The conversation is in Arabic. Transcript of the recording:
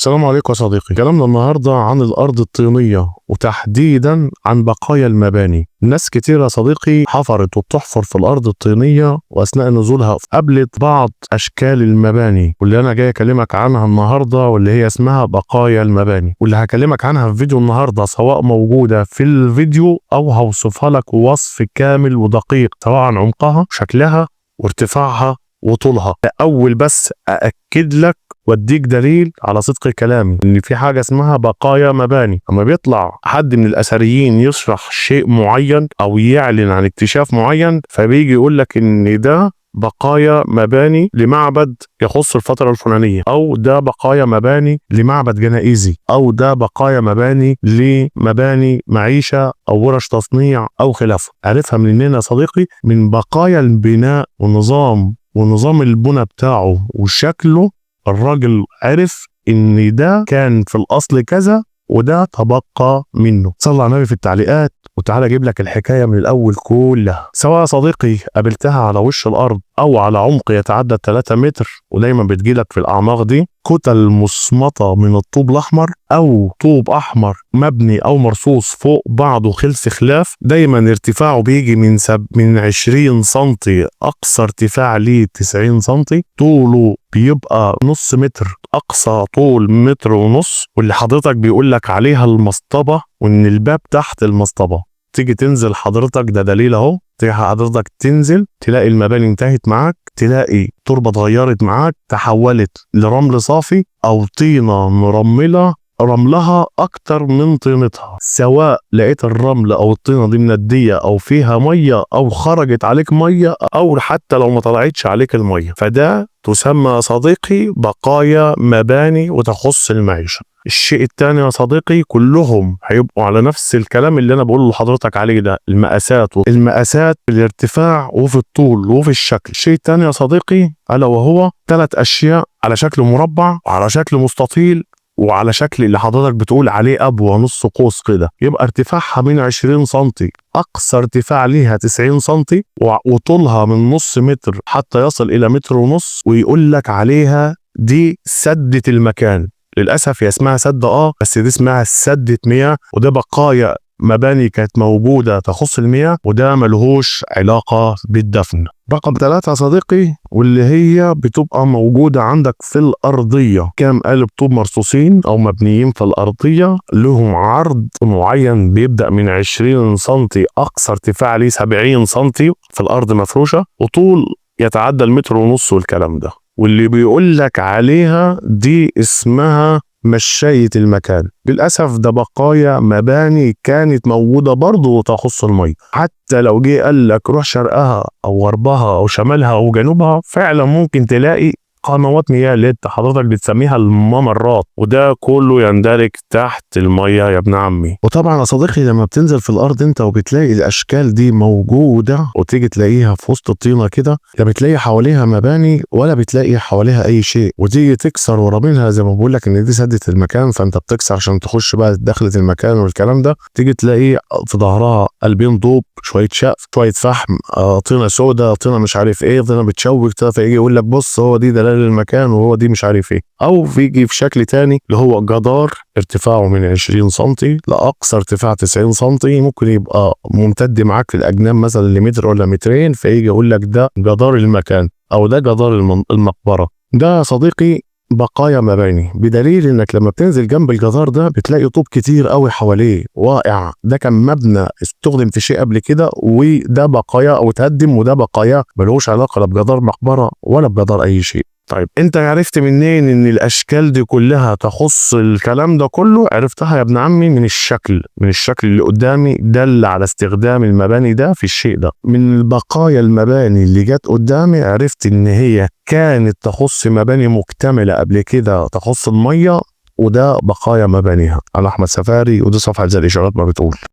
السلام عليكم يا صديقي. كلامنا النهاردة عن الأرض الطينية وتحديدا عن بقايا المباني. ناس كتير يا صديقي حفرت وبتحفر في الأرض الطينية، وأثناء نزولها قابلت بعض أشكال المباني واللي أنا جاي أكلمك عنها النهاردة، واللي هي اسمها بقايا المباني، واللي هكلمك عنها في فيديو النهاردة، سواء موجودة في الفيديو أو هوصفها لك وصف كامل ودقيق، سواء عن عمقها شكلها وارتفاعها وطولها. أول بس أأكد لك واديك دليل على صدق كلامي ان في حاجه اسمها بقايا مباني. اما بيطلع حد من الاثريين يشرح شيء معين او يعلن عن اكتشاف معين، فبيجي يقول لك ان ده بقايا مباني لمعبد يخص الفترة الفلانية، أو ده بقايا مباني لمعبد جنائزي، أو ده بقايا مباني لمباني معيشة أو ورش تصنيع أو خلافه. عرفها منين يا صديقي؟ من بقايا البناء ونظام البناء بتاعه وشكله. الراجل عرف ان ده كان في الاصل كذا وده تبقى منه. صلى على النبي في التعليقات وتعالى اجيب لك الحكايه من الاول كلها. سواء صديقي قابلتها على وش الارض او على عمق يتعدى 3 متر، ودايما بتجيلك في الاعماق دي كتل مصمطه من الطوب الاحمر او طوب احمر مبني او مرصوص فوق بعضه خلف خلاف. دايما ارتفاعه بيجي من 20 سم، اقصى ارتفاع ليه 90 سم، طوله بيبقى نص متر، اقصى طول متر ونص، واللي حضرتك بيقول لك عليها المصطبه، وان الباب تحت المصطبه. تيجي تنزل حضرتك، ده دليل اهو. تيجي حضرتك تنزل تلاقي المباني انتهت معاك، تلاقي تربه اتغيرت معاك، تحولت لرمل صافي او طينه مرمله رملها اكتر من طينتها. سواء لقيت الرمل او الطينه دي منديه او فيها ميه او خرجت عليك ميه، او حتى لو ما طلعتش عليك الميه، فده تسمى يا صديقي بقايا مباني وتخص المعيشه. الشيء الثاني يا صديقي، كلهم هيبقوا على نفس الكلام اللي انا بقول لحضرتك عليه ده، المقاسات في الارتفاع وفي الطول وفي الشكل. الشيء الثاني يا صديقي الا وهو 3 اشياء على شكل مربع وعلى شكل مستطيل وعلى شكل اللي حضرتك بتقول عليه أبوة نص قوس كده. يبقى ارتفاعها من 20 سم، أقصى ارتفاع ليها 90 سم، وطولها من نص متر حتى يصل إلى متر ونص. ويقول لك عليها دي سدة المكان. للأسف هي اسمها سد بس دي اسمها سدة مياه، وده بقايا مباني كانت موجودة تخص المياه، وده ملهوش علاقة بالدفن. رقم 3 يا صديقي، واللي هي بتبقى موجودة عندك في الأرضية، كام قالب طوب مرصوصين أو مبنيين في الأرضية، لهم عرض معين بيبدأ من 20 سم، أقصى ارتفاع ليه 70 سم في الأرض مفروشة، وطول يتعدى المتر ونص والكلام ده. واللي بيقول لك عليها دي اسمها مشاية المكان. للأسف ده بقايا مباني كانت موجودة برضه تخص المية. حتى لو جه قال لك روح شرقها أو غربها أو شمالها أو جنوبها، فعلا ممكن تلاقي قنوات مياه اللي انت حضرتك بتسميها الممرات، وده كله يندرج تحت المية يا ابن عمي. وطبعا يا صديقي لما بتنزل في الارض انت وبتلاقي الاشكال دي موجودة، وتيجي تلاقيها في وسط الطينة كده، لا بتلاقي حواليها مباني ولا بتلاقي حواليها اي شيء، وتيجي تكسر ورا منها زي ما بقول لك ان دي سدة المكان، فانت بتكسر عشان تخش بقى دخلة المكان والكلام ده. تيجي تلاقي في ظهرها قلبين طوب، شوية شقف، شوية فحم، طينة سودة، طينة مش عارف ايه، طينة بتشوك كده. فيجي يقول لك بص هو دي دلال المكان وهو دي مش عارف ايه. او بيجي في شكل تاني اللي هو جدار ارتفاعه من 20 سم لاقصى ارتفاع 90 سم، ممكن يبقى ممتد معاك في الاجنام مثلا لمتر ولا مترين، فيجي يقول لك ده جدار المكان او ده جدار المقبره. ده يا صديقي بقايا مباني، بدليل انك لما بتنزل جنب الجدار ده بتلاقي طوب كتير قوي حواليه واقع. ده كان مبنى استخدم في شيء قبل كده، وده بقايا او تهدم، وده بقايا ملوش علاقه لا بجدار مقبره ولا بجدار اي شيء. طيب انت عرفت منين ان الاشكال دي كلها تخص الكلام ده كله؟ عرفتها يا ابن عمي من الشكل اللي قدامي دل على استخدام المباني ده في الشيء ده. من البقايا المباني اللي جت قدامي عرفت ان هي كانت تخص مباني مكتملة قبل كده تخص المية، وده بقايا مبانيها. انا احمد سفاري، ودي صفحة زي الاشارات ما بتقول.